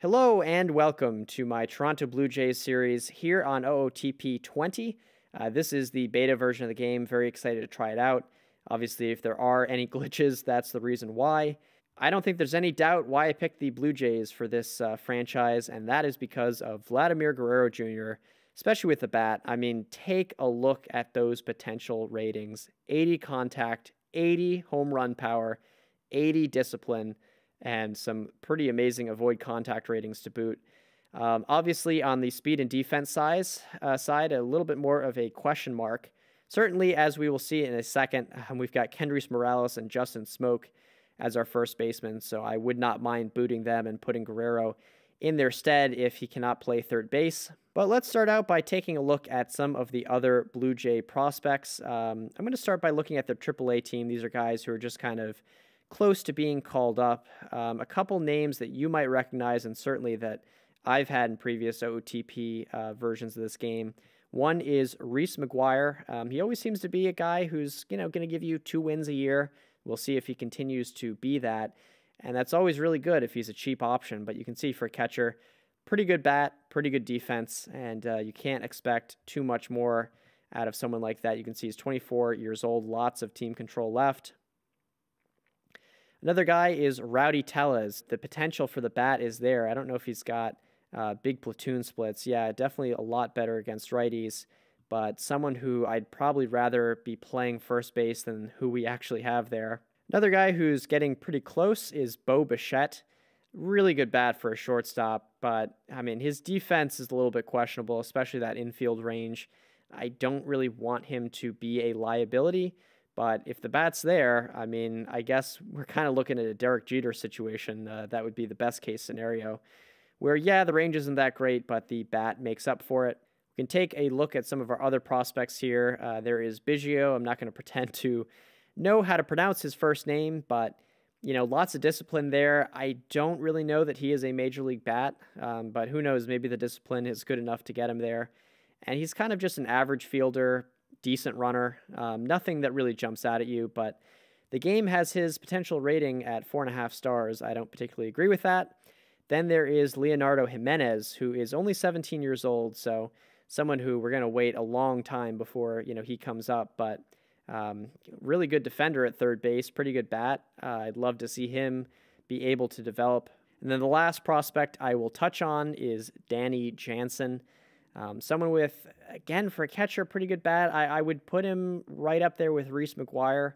Hello and welcome to my Toronto Blue Jays series here on OOTP 20. This is the beta version of the game. Very excited to try it out. Obviously, if there are any glitches, that's the reason why. I don't think there's any doubt why I picked the Blue Jays for this franchise, and that is because of Vladimir Guerrero Jr., especially with the bat. I mean, take a look at those potential ratings. 80 contact, 80 home run power, 80 discipline, and some pretty amazing avoid contact ratings to boot. Obviously, on the speed and defense side, a little bit more of a question mark. Certainly, as we will see in a second, we've got Kendrys Morales and Justin Smoke as our first baseman, so I would not mind booting them and putting Guerrero in their stead if he cannot play third base. But let's start out by taking a look at some of the other Blue Jay prospects. I'm going to start by looking at their AAA team. These are guys who are just kind of close to being called up. A couple names that you might recognize, and certainly that I've had in previous OOTP versions of this game. One is Reese Mcguire. He always seems to be a guy who's going to give you 2 wins a year. We'll see if he continues to be that, and that's always really good if he's a cheap option. But you can see for a catcher, pretty good bat, pretty good defense, and you can't expect too much more out of someone like that. You can see he's 24 years old, lots of team control left. Another guy is Rowdy Tellez. The potential for the bat is there. I don't know if he's got big platoon splits. Yeah, definitely a lot better against righties, but someone who I'd probably rather be playing first base than who we actually have there. Another guy who's getting pretty close is Bichette. Really good bat for a shortstop, but I mean, his defense is a little bit questionable, especially that infield range. I don't really want him to be a liability. But if the bat's there, I mean, I guess we're kind of looking at a Derek Jeter situation. That would be the best case scenario where, yeah, the range isn't that great, but the bat makes up for it. We can take a look at some of our other prospects here. There is Bichette. I'm not going to pretend to know how to pronounce his first name, but, lots of discipline there. I don't really know that he is a major league bat, but who knows? Maybe the discipline is good enough to get him there. And he's kind of just an average fielder, decent runner, nothing that really jumps out at you, but the game has his potential rating at 4.5 stars. I don't particularly agree with that. Then there is Leonardo Jimenez, who is only 17 years old, so someone who we're going to wait a long time before he comes up, but really good defender at third base, pretty good bat. I'd love to see him be able to develop. And then the last prospect I will touch on is Danny Jansen. Someone with, again, for a catcher, pretty good bat. I would put him right up there with Reese Mcguire.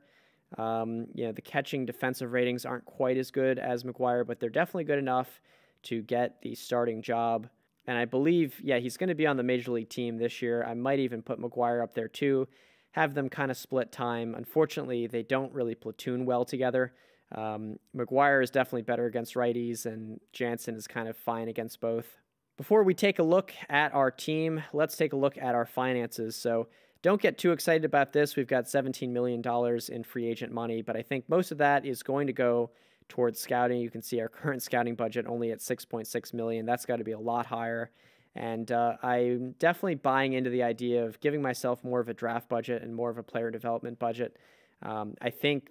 The catching defensive ratings aren't quite as good as Mcguire, but they're definitely good enough to get the starting job. And I believe, he's going to be on the Major League team this year. I might even put Mcguire up there too, have them kind of split time. Unfortunately, they don't really platoon well together. Mcguire is definitely better against righties, and Jansen is kind of fine against both. Before we take a look at our team, let's take a look at our finances. So don't get too excited about this. We've got $17 million in free agent money, but I think most of that is going to go towards scouting. You can see our current scouting budget only at $6.6 million. That's got to be a lot higher. And I'm definitely buying into the idea of giving myself more of a draft budget and more of a player development budget. I think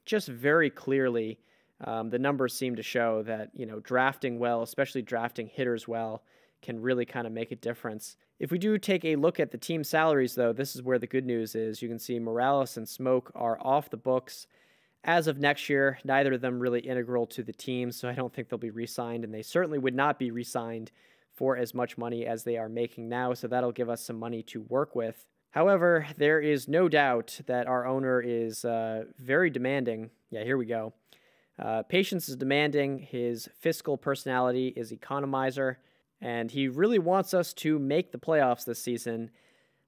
just very clearly, the numbers seem to show that, drafting well, especially drafting hitters well, can really kind of make a difference. If we do take a look at the team salaries, though, this is where the good news is. You can see Morales and Smoke are off the books as of next year. Neither of them really integral to the team, so I don't think they'll be re-signed, and they certainly would not be re-signed for as much money as they are making now, so that'll give us some money to work with. However, there is no doubt that our owner is very demanding. Yeah, here we go. Patience is demanding, his fiscal personality is economizer, and he really wants us to make the playoffs this season.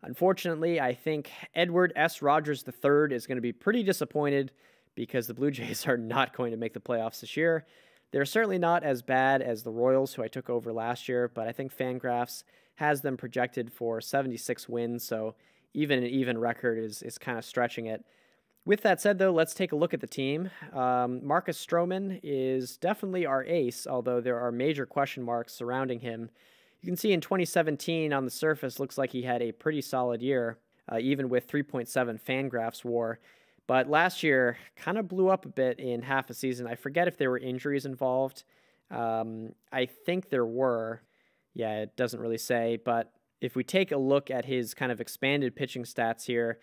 Unfortunately, I think Edward S. Rogers III is going to be pretty disappointed because the Blue Jays are not going to make the playoffs this year. They're certainly not as bad as the Royals, who I took over last year, but I think Fangraphs has them projected for 76 wins, so even an even record is kind of stretching it. With that said, though, let's take a look at the team. Marcus Stroman is definitely our ace, although there are major question marks surrounding him. You can see in 2017, on the surface, looks like he had a pretty solid year, even with 3.7 Fangraphs WAR. But last year, kind of blew up a bit in half a season. I forget if there were injuries involved. I think there were. Yeah, it doesn't really say, but if we take a look at his kind of expanded pitching stats here,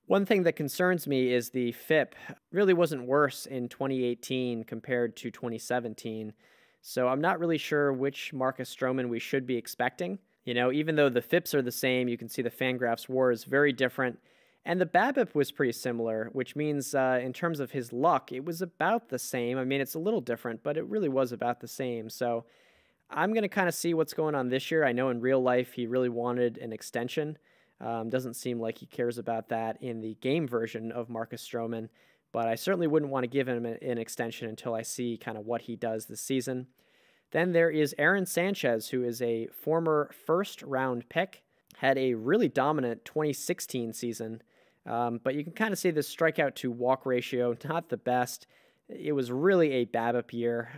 one thing that concerns me is the FIP really wasn't worse in 2018 compared to 2017. So I'm not really sure which Marcus Stroman we should be expecting. You know, even though the FIPs are the same, you can see the Fangraphs WAR is very different. And the BABIP was pretty similar, which means in terms of his luck, it was about the same. I mean, it's a little different, but it really was about the same. So I'm going to kind of see what's going on this year. I know in real life he really wanted an extension. Doesn't seem like he cares about that in the game version of Marcus Stroman, but I certainly wouldn't want to give him an extension until I see kind of what he does this season. Then there is Aaron Sanchez, who is a former first-round pick, had a really dominant 2016 season, but you can kind of see the strikeout to walk ratio, not the best. It was really a BABIP year,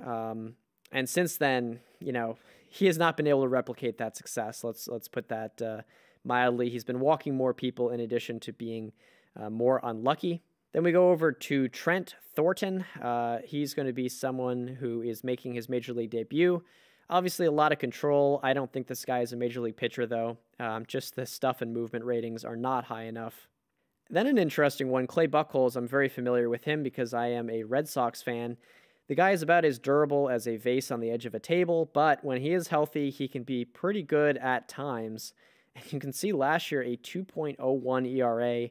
and since then, you know, he has not been able to replicate that success. Let's put that mildly. He's been walking more people in addition to being more unlucky. Then we go over to Trent Thornton. He's going to be someone who is making his Major League debut. Obviously, a lot of control. I don't think this guy is a Major League pitcher, though. Just the stuff and movement ratings are not high enough. Then an interesting one, Clay Buchholz. I'm very familiar with him because I am a Red Sox fan. The guy is about as durable as a vase on the edge of a table, but when he is healthy, he can be pretty good at times. And you can see last year a 2.01 ERA.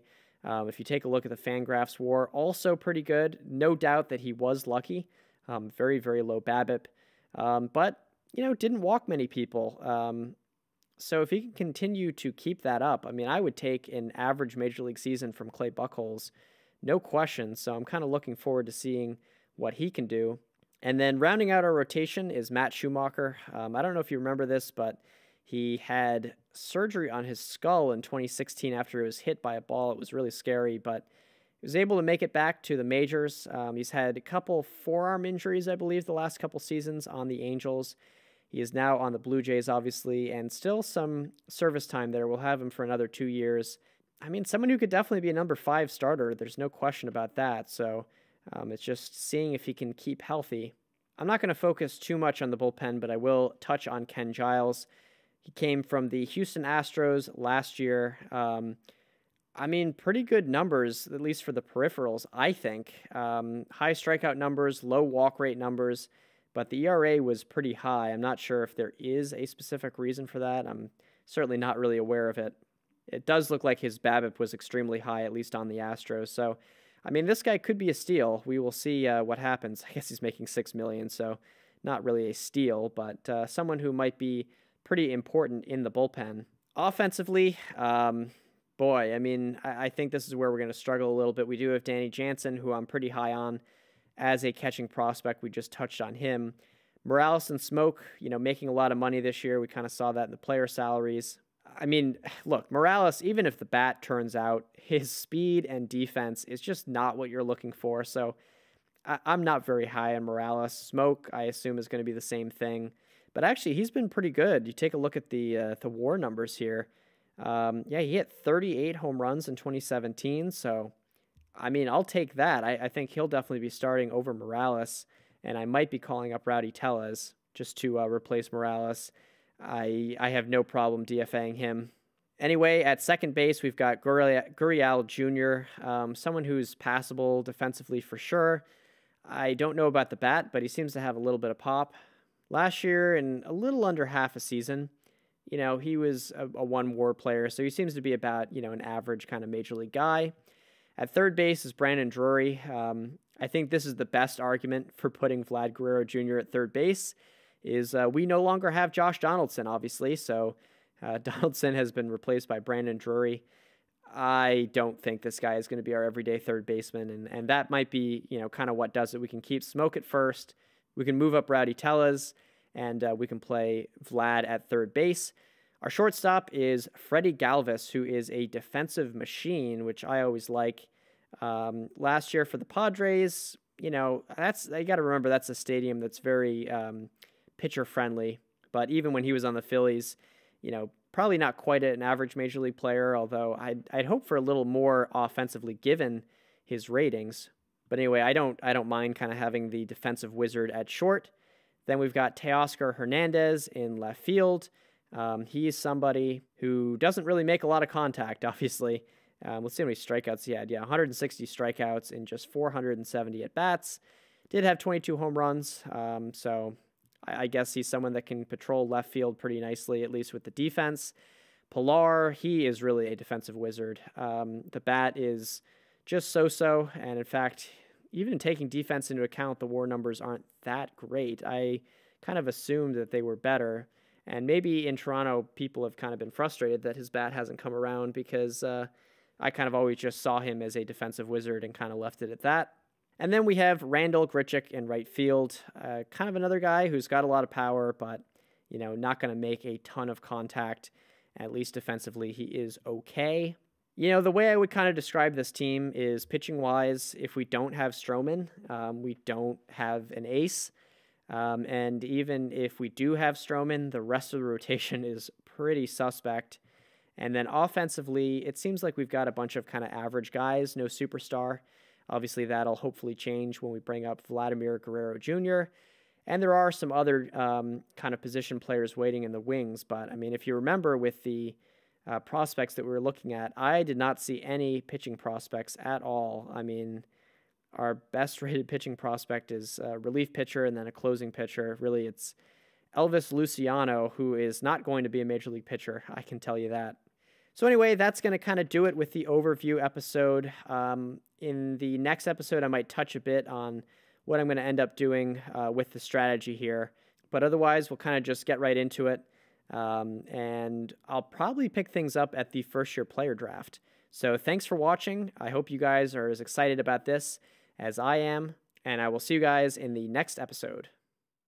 If you take a look at the Fangraphs WAR, also pretty good. No doubt that he was lucky. Very, very low BABIP. But, you know, didn't walk many people. So if he can continue to keep that up, I mean, I would take an average Major League season from Clay Buchholz, no question. So I'm kind of looking forward to seeing what he can do. And then rounding out our rotation is Matt Schumacher. I don't know if you remember this, but he had surgery on his skull in 2016 after he was hit by a ball. It was really scary, but he was able to make it back to the majors. He's had a couple forearm injuries, I believe, the last couple seasons on the Angels. He is now on the Blue Jays, obviously, and still some service time there. We'll have him for another 2 years. I mean, someone who could definitely be a number 5 starter. There's no question about that. So it's just seeing if he can keep healthy. I'm not going to focus too much on the bullpen, but I will touch on Ken Giles. He came from the Houston Astros last year. I mean, pretty good numbers, at least for the peripherals, I think. High strikeout numbers, low walk rate numbers, but the ERA was pretty high. I'm not sure if there is a specific reason for that. I'm certainly not really aware of it. It does look like his BABIP was extremely high, at least on the Astros. So, I mean, this guy could be a steal. We will see what happens. I guess he's making $6 million, so not really a steal, but someone who might be pretty important in the bullpen. Offensively, boy, I mean, I think this is where we're going to struggle a little bit. We do have Danny Jansen, who I'm pretty high on as a catching prospect. We just touched on him. Morales and Smoke, you know, making a lot of money this year. We kind of saw that in the player salaries. I mean, look, Morales, even if the bat turns out, his speed and defense is just not what you're looking for. So I'm not very high on Morales. Smoke, I assume, is going to be the same thing. But actually, he's been pretty good. You take a look at the WAR numbers here. Yeah, he hit 38 home runs in 2017. So, I mean, I'll take that. I think he'll definitely be starting over Morales. And I might be calling up Rowdy Tellez just to replace Morales. I have no problem DFAing him. Anyway, at second base, we've got Gurriel Jr., someone who's passable defensively for sure. I don't know about the bat, but he seems to have a little bit of pop. Last year, in a little under half a season, you know, he was a one WAR player, so he seems to be about, you know, an average kind of major league guy. At third base is Brandon Drury. I think this is the best argument for putting Vlad Guerrero Jr. at third base. We no longer have Josh Donaldson, obviously, so Donaldson has been replaced by Brandon Drury. I don't think this guy is going to be our everyday third baseman, and that might be, you know, kind of what does it. We can keep Smoke at first, we can move up Rowdy Tellez, and we can play Vlad at third base. Our shortstop is Freddy Galvis, who is a defensive machine, which I always like. Last year for the Padres, you know, you got to remember that's a stadium that's very pitcher friendly. But even when he was on the Phillies, you know, probably not quite an average major league player, although I'd hope for a little more offensively given his ratings. But anyway, I don't mind kind of having the defensive wizard at short. Then we've got Teoscar Hernandez in left field. He's somebody who doesn't really make a lot of contact, obviously. Let's see how many strikeouts he had. Yeah, 160 strikeouts in just 470 at-bats. Did have 22 home runs, so I guess he's someone that can patrol left field pretty nicely, at least with the defense. Pilar, he is really a defensive wizard. The bat is just so-so, and in fact, even taking defense into account, the WAR numbers aren't that great. I kind of assumed that they were better, and maybe in Toronto, people have kind of been frustrated that his bat hasn't come around because I kind of always just saw him as a defensive wizard and kind of left it at that. And then we have Randal Grichuk in right field, kind of another guy who's got a lot of power, but, you know, not going to make a ton of contact. At least defensively, he is okay. You know, the way I would kind of describe this team is pitching-wise, if we don't have Stroman, we don't have an ace. And even if we do have Stroman, the rest of the rotation is pretty suspect. And then offensively, it seems like we've got a bunch of kind of average guys, no superstar. Obviously, that'll hopefully change when we bring up Vladimir Guerrero Jr., and there are some other kind of position players waiting in the wings. But, I mean, if you remember with the prospects that we were looking at, I did not see any pitching prospects at all. I mean, our best-rated pitching prospect is a relief pitcher and then a closing pitcher. Really, it's Elvis Luciano, who is not going to be a major league pitcher. I can tell you that. So anyway, that's going to kind of do it with the overview episode. In the next episode, I might touch a bit on what I'm going to end up doing with the strategy here. But otherwise, we'll kind of just get right into it. And I'll probably pick things up at the first-year player draft. So thanks for watching. I hope you guys are as excited about this as I am. And I will see you guys in the next episode.